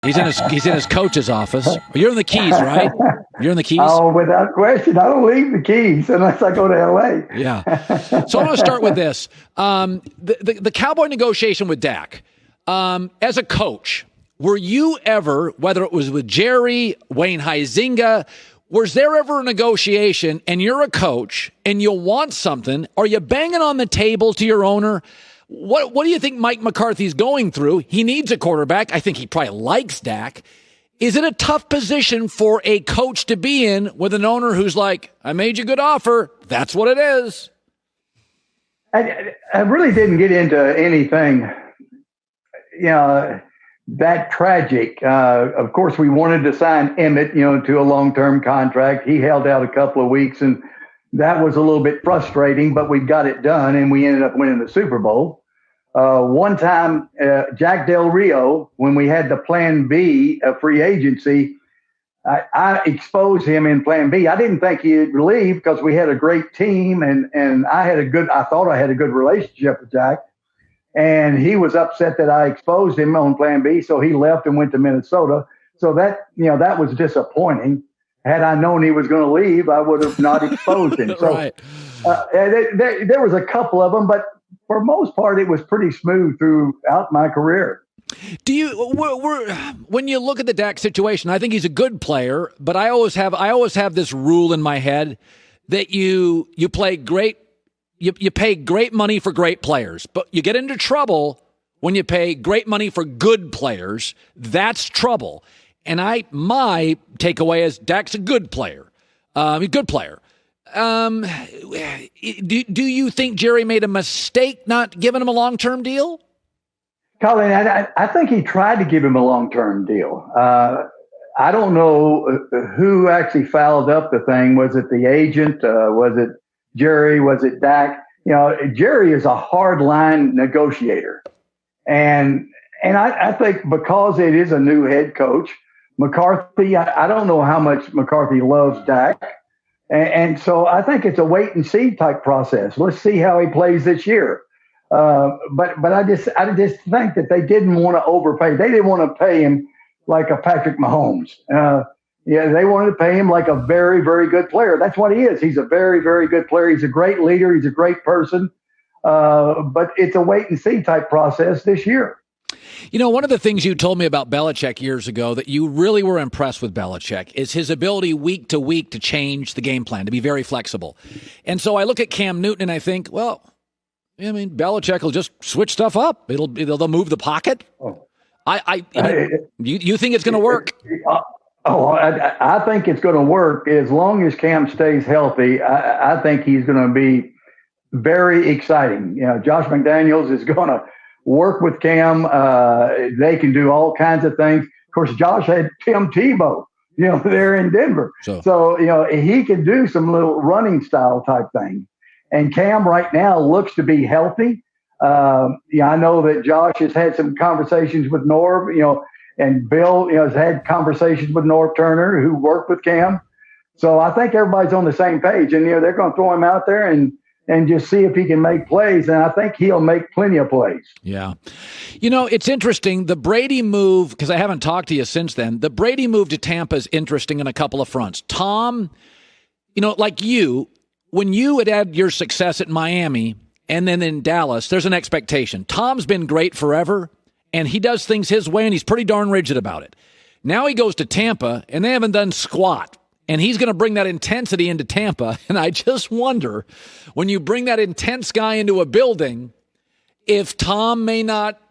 He's in his coach's office. You're in the Keys, right? You're in the Keys? Oh, without question. I don't leave the Keys unless I go to L.A. Yeah. So I'm going to start with this. The Cowboy negotiation with Dak. As a coach, were you ever, whether it was with Jerry, Wayne Huizenga, was there ever a negotiation and you're a coach and you want something? Are you banging on the table to your owner? What do you think Mike McCarthy's going through? He needs a quarterback. I think he probably likes Dak. Is it a tough position for a coach to be in with an owner who's like, I made you a good offer. That's what it is. I really didn't get into anything, that tragic. Of course, we wanted to sign Emmett, to a long-term contract. He held out a couple of weeks, and that was a little bit frustrating, but we got it done, and we ended up winning the Super Bowl. One time, Jack Del Rio, when we had the Plan B of free agency, I exposed him in Plan B. I didn't think he'd leave because we had a great team, and I thought I had a good relationship with Jack. And he was upset that I exposed him on Plan B, so he left and went to Minnesota. So that was disappointing. Had I known he was going to leave, I would have not exposed him. So Right. There was a couple of them, but for the most part, it was pretty smooth throughout my career. Do you, when you look at the Dak situation, I think he's a good player, but I always have this rule in my head that you play great, you pay great money for great players, but you get into trouble when you pay great money for good players. That's trouble. And my takeaway is Dak's a good player. A good player. Do you think Jerry made a mistake not giving him a long-term deal? Colin, I think he tried to give him a long-term deal. I don't know who actually fouled up the thing. Was it the agent? Was it Jerry? Was it Dak? Jerry is a hard-line negotiator. And I think because it is a new head coach, McCarthy, I don't know how much McCarthy loves Dak. And so I think it's a wait and see type process. Let's see how he plays this year. But I just think that they didn't want to overpay. They didn't want to pay him like a Patrick Mahomes. They wanted to pay him like a very, very good player. That's what he is. He's a very, very good player. He's a great leader. He's a great person. But it's a wait and see type process this year. One of the things you told me about Belichick years ago that you really were impressed with Belichick is his ability week to week to change the game plan, to be very flexible. And so I look at Cam Newton and I think, well, Belichick will just switch stuff up. They'll move the pocket. Oh. You think it's going to work? I think it's going to work as long as Cam stays healthy. I think he's going to be very exciting. Josh McDaniels is going to work with Cam. They can do all kinds of things. Of course, Josh had Tim Tebow, there in Denver. So he can do some little running style type thing. And Cam right now looks to be healthy. I know that Josh has had some conversations with Norv, and Bill, has had conversations with Norv Turner, who worked with Cam. So I think everybody's on the same page, and they're going to throw him out there and just see if he can make plays. And I think he'll make plenty of plays. Yeah. It's interesting. The Brady move, because I haven't talked to you since then, the Brady move to Tampa is interesting in a couple of fronts. Tom, like you, when you had had your success at Miami and then in Dallas, there's an expectation. Tom's been great forever, and he does things his way, and he's pretty darn rigid about it. Now he goes to Tampa, and they haven't done squat. And he's going to bring that intensity into Tampa. And I just wonder, when you bring that intense guy into a building, if Tom may not,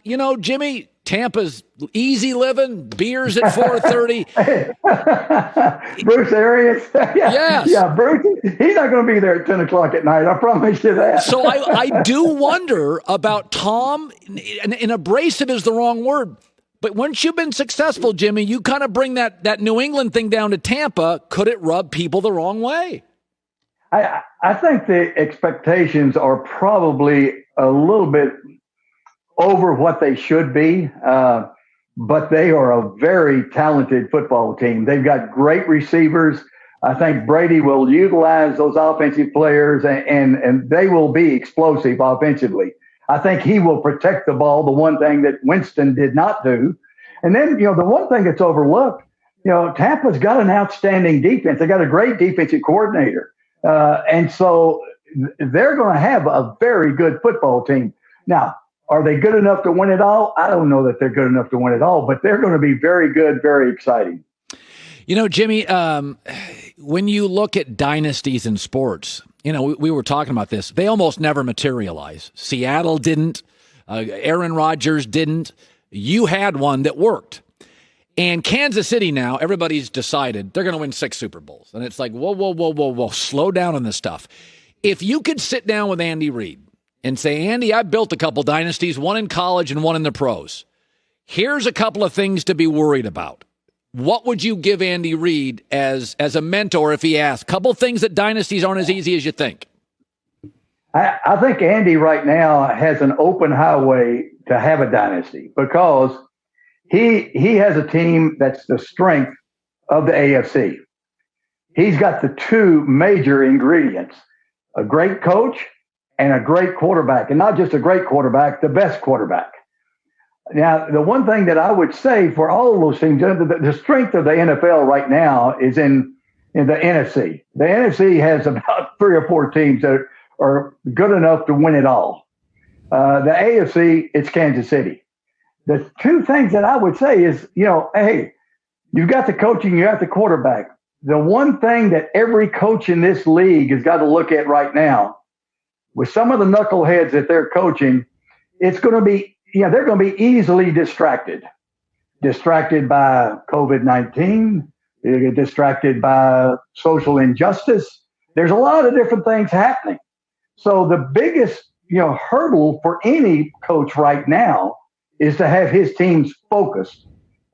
Jimmy, Tampa's easy living, beers at 4:30. Bruce Arians. Yes. Yeah, Bruce, he's not going to be there at 10 o'clock at night. I promise you that. So I do wonder about Tom, and abrasive is the wrong word. But once you've been successful, Jimmy, you kind of bring that New England thing down to Tampa. Could it rub people the wrong way? I think the expectations are probably a little bit over what they should be, but they are a very talented football team. They've got great receivers. I think Brady will utilize those offensive players, and they will be explosive offensively. I think he will protect the ball, the one thing that Winston did not do. And then, the one thing that's overlooked, Tampa's got an outstanding defense. They got a great defensive coordinator. And so they're going to have a very good football team. Now, are they good enough to win it all? I don't know that they're good enough to win it all, but they're going to be very good, very exciting. Jimmy, when you look at dynasties in sports, we were talking about this. They almost never materialize. Seattle didn't. Aaron Rodgers didn't. You had one that worked. And Kansas City now, everybody's decided they're going to win 6 Super Bowls. And it's like, whoa, slow down on this stuff. If you could sit down with Andy Reid and say, Andy, I built a couple dynasties, one in college and one in the pros. Here's a couple of things to be worried about. What would you give Andy Reid as a mentor if he asked? Couple things that dynasties aren't as easy as you think. I think Andy right now has an open highway to have a dynasty because he has a team that's the strength of the AFC. He's got the 2 major ingredients, a great coach and a great quarterback. And not just a great quarterback, the best quarterback. Now, the one thing that I would say for all of those teams, the strength of the NFL right now is in the NFC. The NFC has about 3 or 4 teams that are good enough to win it all. The AFC, it's Kansas City. The 2 things that I would say is, hey, you've got the coaching, you got the quarterback. The one thing that every coach in this league has got to look at right now, with some of the knuckleheads that they're coaching, it's going to be, they're going to be easily distracted by COVID-19, distracted by social injustice. There's a lot of different things happening. So the biggest, hurdle for any coach right now is to have his teams focused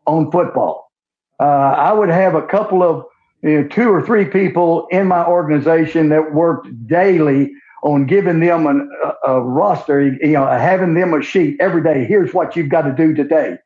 on football. I would have a couple of, 2 or 3 people in my organization that worked daily on giving them a roster, having them a sheet every day. Here's what you've got to do today.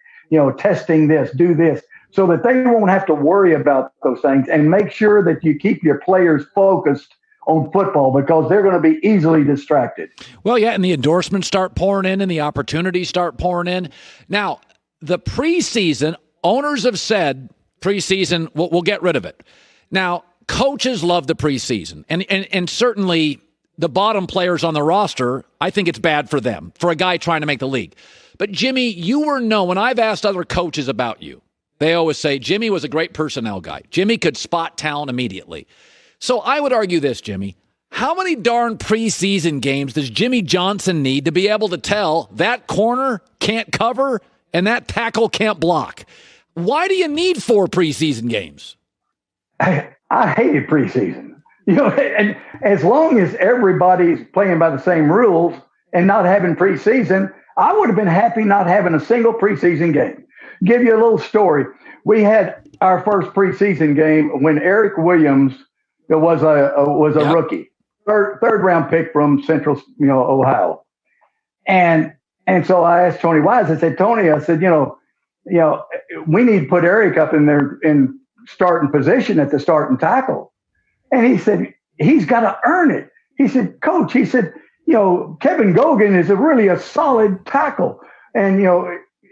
Testing this, do this, so that they won't have to worry about those things, and make sure that you keep your players focused on football because they're going to be easily distracted. Well, yeah, and the endorsements start pouring in and the opportunities start pouring in. Now, the preseason, owners have said preseason, we'll get rid of it. Now, coaches love the preseason, and certainly the bottom players on the roster, I think it's bad for them, for a guy trying to make the league. But, Jimmy, you were known, when I've asked other coaches about you, they always say, Jimmy was a great personnel guy. Jimmy could spot talent immediately. So I would argue this, Jimmy. How many darn preseason games does Jimmy Johnson need to be able to tell that corner can't cover and that tackle can't block? Why do you need 4 preseason games? I hated preseason. And as long as everybody's playing by the same rules and not having preseason, I would have been happy not having a single preseason game. Give you a little story. We had our first preseason game when Eric Williams was a rookie, third round pick from Central, Ohio. And so I asked Tony Wise, I said, Tony, we need to put Eric up in there in starting position at the starting tackle. And he said, he's got to earn it. He said, Coach, Kevin Gogan is really a solid tackle. And,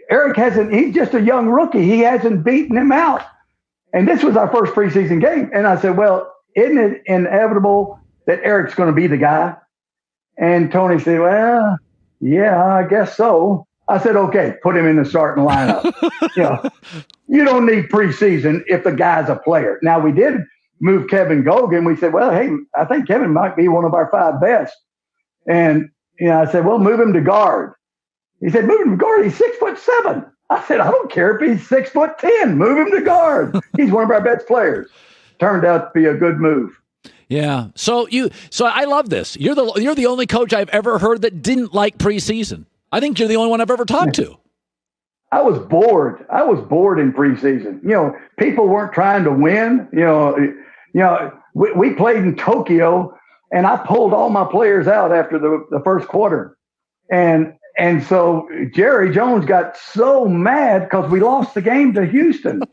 Eric he's just a young rookie. He hasn't beaten him out. And this was our first preseason game. And I said, well, isn't it inevitable that Eric's going to be the guy? And Tony said, well, yeah, I guess so. I said, okay, put him in the starting lineup. You don't need preseason if the guy's a player. Now, we did move Kevin Gogan. We said, well, hey, I think Kevin might be one of our 5 best. And, I said, well, move him to guard. He said, move him to guard. He's 6'7". I said, I don't care if he's 6'10". Move him to guard. He's one of our best players. Turned out to be a good move. Yeah. So I love this. You're the only coach I've ever heard that didn't like preseason. I think you're the only one I've ever talked to. I was bored. In preseason. People weren't trying to win. We played in Tokyo, and I pulled all my players out after the first quarter. And so Jerry Jones got so mad because we lost the game to Houston.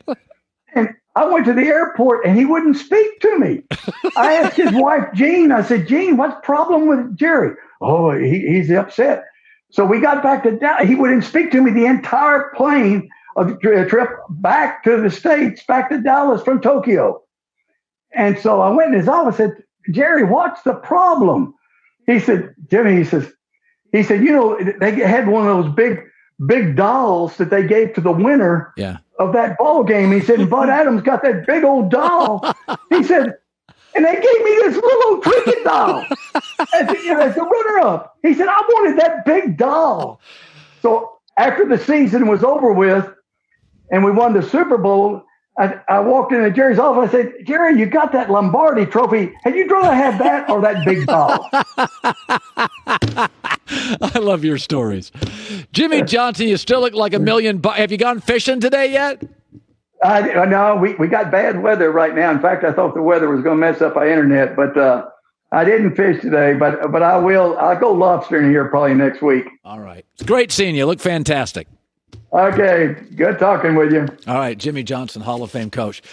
And I went to the airport, and he wouldn't speak to me. I asked his wife, Jean, I said, Jean, what's the problem with Jerry? Oh, he's upset. So we got back to Dallas. He wouldn't speak to me the entire plane a trip back to the States, back to Dallas from Tokyo. And so I went in his office and said, Jerry, what's the problem? He said, Jimmy, he said, they had one of those big dolls that they gave to the winner of that ball game. He said, Bud Adams got that big old doll. He said, and they gave me this little old cricket doll as the runner-up. He said, I wanted that big doll. So after the season was over with and we won the Super Bowl, I walked into Jerry's office. I said, Jerry, you got that Lombardi trophy. Had you rather have that or that big doll? I love your stories. Jimmy Johnson, you still look like $1 million. Have you gone fishing today yet? No, we got bad weather right now. In fact, I thought the weather was going to mess up our internet, but I didn't fish today. But I will. I'll go lobstering here probably next week. All right. It's great seeing you. Look fantastic. Okay. Good talking with you. All right. Jimmy Johnson, Hall of Fame coach.